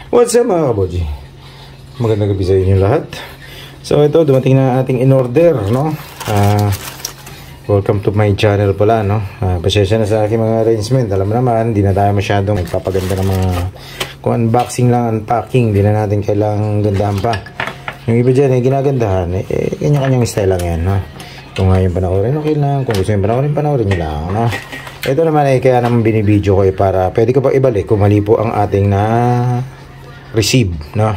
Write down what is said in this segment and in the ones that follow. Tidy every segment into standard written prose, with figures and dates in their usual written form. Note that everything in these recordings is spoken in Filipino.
What's up mga kaboji? Magandang gabi sa inyo lahat. So ito, dumating na ating in-order, no? Welcome to my channel pala, no? Pasensya na sa aking mga arrangement. Alam mo naman, hindi na tayo masyadong magpapaganda ng mga kung unboxing lang, unpacking. Hindi na natin kailangang gandahan pa. Yung iba dyan, ginagandahan. Kanya-kanyang style lang yan, no? Kung ngayon panoorin, okay lang. Kung gusto yung panoorin nyo lang, no? Ito naman kaya naman binibideo ko para pwede ko pa ibalik kung mali po ang ating na receive, no?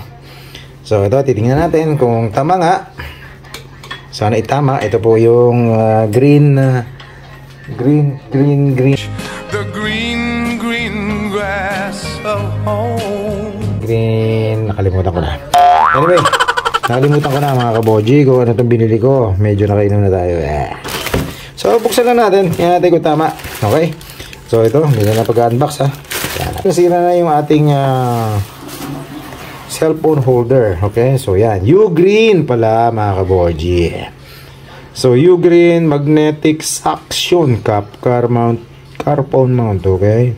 So ito, titingnan natin kung tama nga. Sana itama. Ito po yung green. The green grass of home. Green, nakalimutan ko na. Anyway, nakalimutan ko na mga kaboji kung ano itong binili ko. Medyo nakainom na tayo. So buksan lang natin. Yan natin kung tama. Okay. So ito, hindi na pag-unbox ha. Nasira na yung ating cellphone holder. Okay, so yan, Ugreen pala mga kaboji. So Ugreen magnetic suction cup car phone mount. Okay,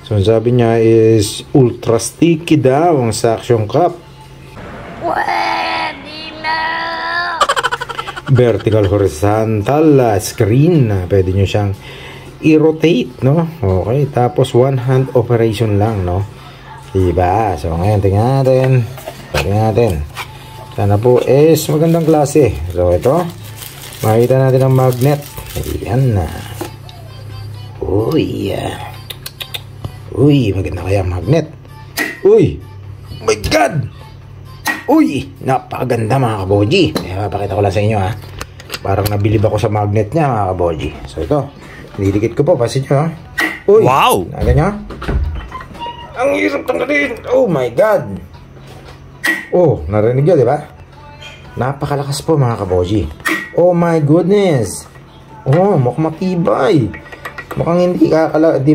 so sabi niya is ultra sticky daw ang suction cup. Vertical horizontal screen. Pwede nyo siyang i-rotate, no? Okay, tapos one hand operation lang, no? Diba? So ngayon tingnan natin. Sana po is magandang klase. So ito, makita natin ang magnet. Ayan na. Uy, maganda kaya ang magnet. Uy, oh my god. Uy, napakaganda mga kaboji. Papakita ko lang sa inyo ha. Parang nabilib ako sa magnet niya mga kaboji. So ito, nidikit ko po, pasin nyo ha. Uy, wow, ganyan. Ang hirap tanggalin. Oh my god. Oh, narinig nyo, di ba? Napakalakas po mga kaboji. Oh my goodness. Oh, mukhang matibay. Mukhang hindi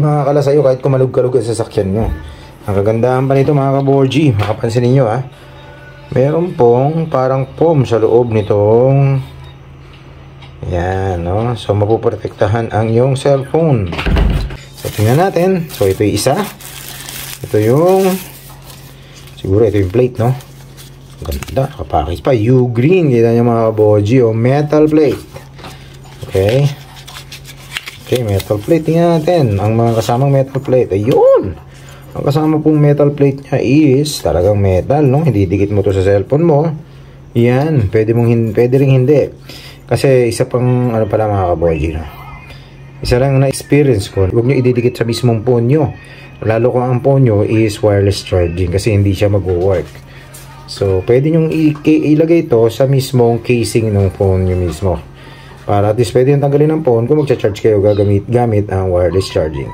makakala sa'yo kahit kumalug-kalug sa sasakyan nyo. Ang kagandahan pa nito mga kaboji. Makapansin ninyo ha. Meron pong parang foam sa loob nitong yan, no? So mapuprotektahan ang iyong cellphone. So tingnan natin. So ito yung isa. Ito yung siguro ito yung plate, no? Ganda, nakapackage pa. Ugreen, kita nyo mga kaboji, o metal plate. Okay, metal plate. Tingnan natin ang mga kasamang metal plate. Ayun, ang kasama pong metal plate nya is talagang metal, no? Hindi dikit mo to sa cellphone mo. Yan, pwede ring hindi. Kasi isa pang ano pala mga kaboji, no? Isa lang na experience ko, huwag nyo ididikit sa mismong phone nyo. Lalo kung ang phone nyo is wireless charging kasi hindi siya mag-work. So, pwede nyo ilagay ito sa mismong casing ng phone nyo mismo. Para at least pwede yung tanggalin ng phone kung magcha-charge kayo gamit ang wireless charging.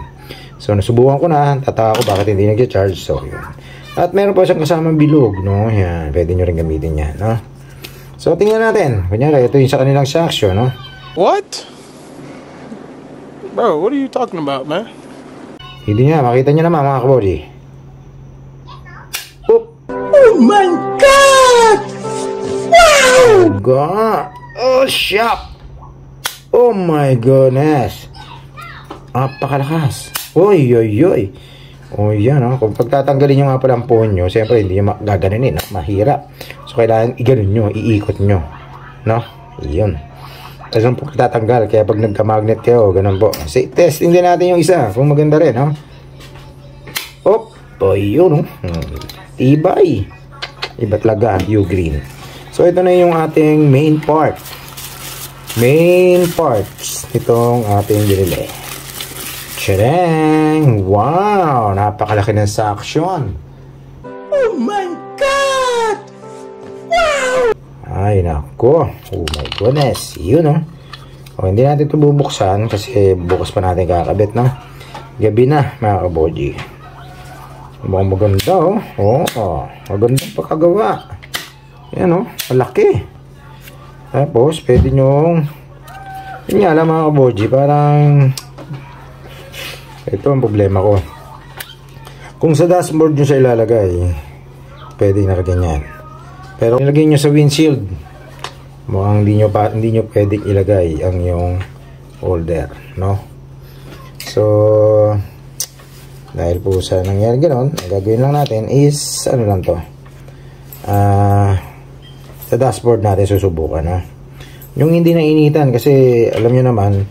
So, nasubukan ko na. Tataka ko bakit hindi nagcha-charge. So, yun. At meron pa siyang kasamang bilog, no? Yan. Pwede nyo rin gamitin yan, no? So, tingnan natin. Kunyari, ito yung sa kanilang suction, no? What? Bro, what are you talking about, man? Hindi niya, makita niyo naman mga kaboji. Oh my god! Wow! God! Oh, shop! Oh my goodness! Napakalakas! Oy. Oh, yan, oh. Kung pagtatanggalin nyo nga pala ang phone nyo, siyempre hindi nyo gaganunin, no? Mahirap. So, kailangan iganon nyo, iikot nyo. No? Iyon. Tapos po tatanggal, kaya pag nagka-magnet kayo, ganun po. Testing din natin yung isa, kung maganda rin, no? Oh, yun, no? Tibay. Iba talaga, Ugreen. So, ito na yung ating main parts nitong ating binili. Tadang! Wow! Napakalaki ng suction. Oh my god! Wow! Ay, nako. Oh my goodness. Yun, no? O, hindi natin ito bubuksan kasi bukas pa natin kakabit, no? Gabi na, mga kaboji. Mukhang maganda, oh. Oh, magandang pagkagawa. Yan, oh. Malaki. Tapos, pwede nyong yun nga lang, mga kaboji. Parang ito ang problema ko. Kung sa dashboard nyo siya ilalagay, pwede nakaganyan. Pero ilagay nyo sa windshield, mukhang hindi nyo pwedeng ilagay ang yung holder, no? So Dahil po sa nangyari gano'n, ang gagawin lang natin is, ano lang to, sa dashboard natin susubukan, no? Yung hindi na initan, kasi alam nyo naman,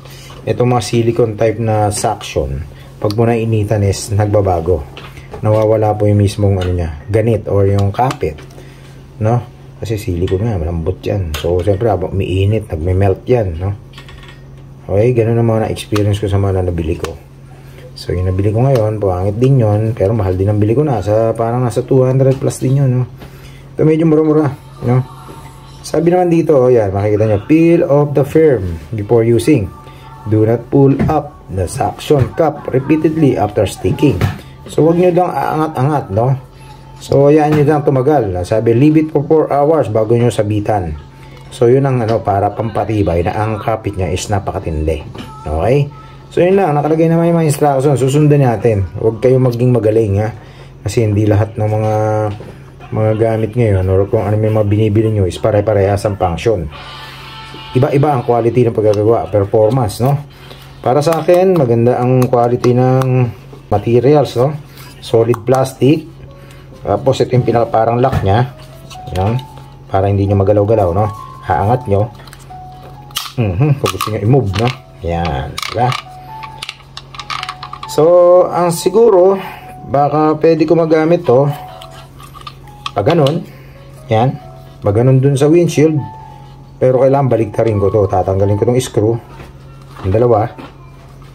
itong mga silicone type na suction, pag mo na initan is nagbabago. Nawawala po yung mismong ano niya, ganit or yung kapit, no? Kasi silicone nga, malambot yan. So, siyempre, habang umiinit, nagme-melt yan, no? Okay, ganun ang mga na-experience ko sa mga nabili ko. So, yung nabili ko ngayon, pangit din yun, pero mahal din ang bili ko na. Parang nasa 200 plus din yun, no? Ito medyo mura-mura, no? Sabi naman dito, yan, makikita nyo, peel off the film before using. Do not pull up the suction cup repeatedly after sticking. So, huwag nyo lang aangat-angat, no? So, yan nyo lang tumagal. Sabi, leave it for 4 hours bago nyo sabitan. So, yun ang ano, para pampatibay na ang kapit niya is napakatindi. Okay? So, yun lang. Nakalagay naman yung mga instruction. Susundan natin. Huwag kayong maging magaling, ha? Kasi hindi lahat ng mga gamit ngayon or kung ano may mga binibili nyo is pare-parehas ang function. Iba-iba ang quality ng pagkagawa. Performance, no? Para sa akin, maganda ang quality ng materials, no? Solid plastic. Tapos ito yung parang lock nya. Yan. Para hindi nyo magalaw-galaw, no? Haangat nyo. Kung gusto nyo i-move, no? Yan. Diba? So, ang siguro, baka pwede ko magamit to. Pag ganun. Yan. Pag ganun dun sa windshield. Pero kailangan baliktarin ko to. Tatanggalin ko tong screw. Ang dalawa.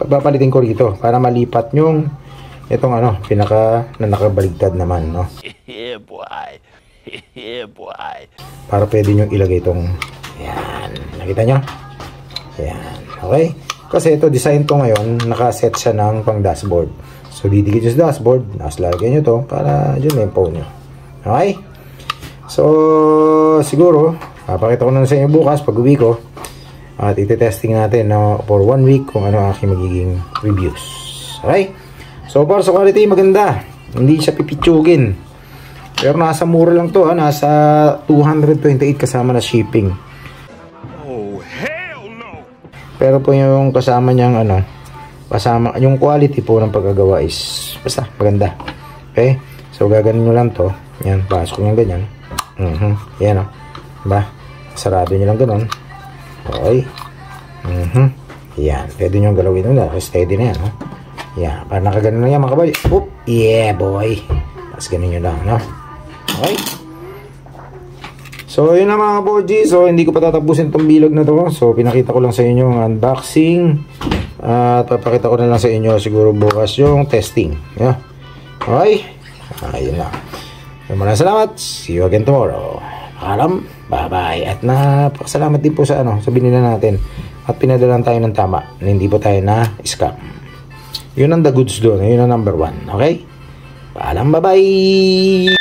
Papalitin ko rito. Para malipat yung itong ano, pinaka na nakabaligtad naman, no? Yeah, boy. Yeah, boy. Para pwede nyo ilagay itong, yan, nakita nyo? Yan, okay? Kasi ito, design to ngayon, nakaset siya ng pang dashboard. So, didikit nyo sa dashboard, naslagay nyo to, para dyan na yung phone nyo. Okay? So, siguro, papakita ko na sa inyo bukas, pag uwi ko, at iti-testing natin no, for 1 week kung ano ang aking magiging reviews. Okay? So far sa quality maganda. Hindi siya pipitsugin. Pero nasa mura lang to, ha? Nasa 228 kasama na shipping. Oh, hell no. Pero po yung kasama niyang ano, kasama yung quality po ng pagkagawa is basta maganda. Okay? So gaganin niyo lang to. Yan, pasok niyo ganyan. Yan, oh. Diba? Sarado niyo lang ganun. Okay. Yan, pwede niyo galawin na, steady na yan, oh. Yan, para nakaganon na yan mga kabali. Oop, yeah boy. Tapos ganun nyo lang, no? Okay. So, yun na mga kaboji. So, hindi ko pa tatapusin itong bilog na to. So, pinakita ko lang sa inyo ang unboxing. At papakita ko na lang sa inyo siguro bukas yung testing. Yeah. Okay. Ayun lang. Maraming salamat. See you again tomorrow. Paalam. Bye-bye. At napakasalamat din po sa ano, sa binila natin. At pinadalan tayo ng tama. Na hindi po tayo na scam. Yun ang the goods doon. Yun ang number 1. Okay? Paalam, bye-bye!